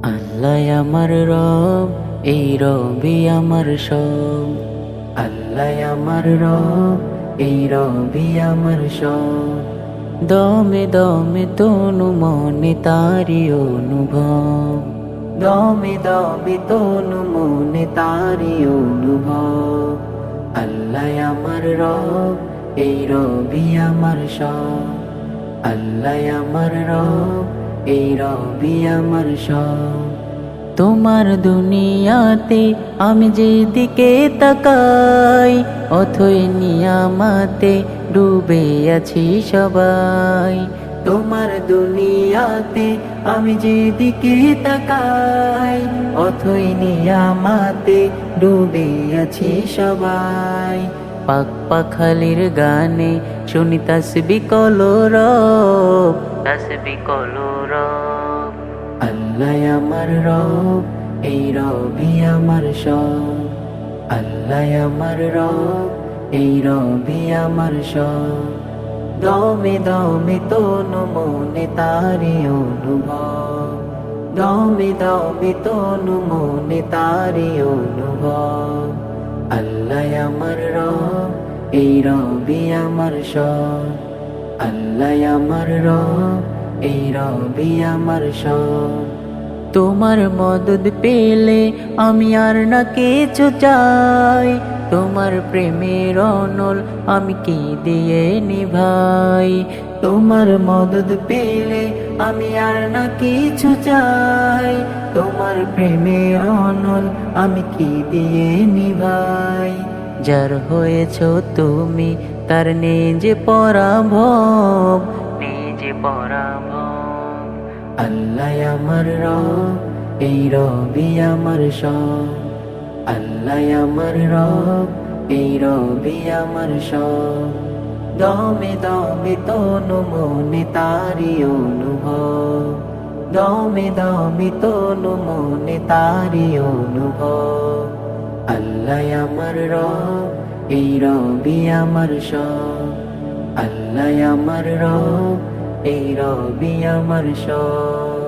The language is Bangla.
আল্লাহ আমার রব, এই রবি আমার সব। আল্লাহ আমার রব, এই রবি আমার সব। দমে দমে তনু মনে তারি অনুভব, দমে দমে তনু মনে তারি অনুভব। আল্লাহ আমার রব, এই রবি আমার সব। আল্লাহ আমার রব, এই রবি আমার সব। তোমার দুনিয়াতে আমি যেদিকে তাকাই, অথই নিয়ামাতে ডুবে আছি সবাই। তোমার দুনিয়াতে আমি যেদিকে তাকাই, অথই নিয়ামাতে ডুবে আছি সবাই। পাক পাখালির গানে শুনি তাসবিহ কলরব, তাসবিহ কলরব। আল্লাহ আমার রব, এই রবি আমার সব। আল্লাহ আমার রব, এই রবি আমার সব। দমে দমে তনু মনে তারি অনুভব, দমে দমে তনু মনে তারি অনুভব। আল্লাহ আমার রব, এই রবি আমার সব। আল্লাহ আমার রব, এই রবি আমার সব। তোমার মদদ পেলে আমি আর না কিছু চাই, তোমার প্রেমের অনল আমি কি দিয়ে নিভাই। তোমার মদদ পেলে আমি আর না কিছু চাই, তোমার প্রেমের অনল আমি কি দিয়ে নিভাই। যার হয়েছ তুমি তার নিজে পরাভব, নিজে পরাভব। আল্লাহ আমার রব, এই রবি আমার সব। আল্লাহ আমার রব, এই রবি আমার সব। দমে দমে তনু মনে তারি অনুভব, দমে দমে তনু মনে তারি অনুভব। আল্লাহ আমার রব, এই রবি আমার সব। আল্লাহ আমার রব, এই রবি আমার সব।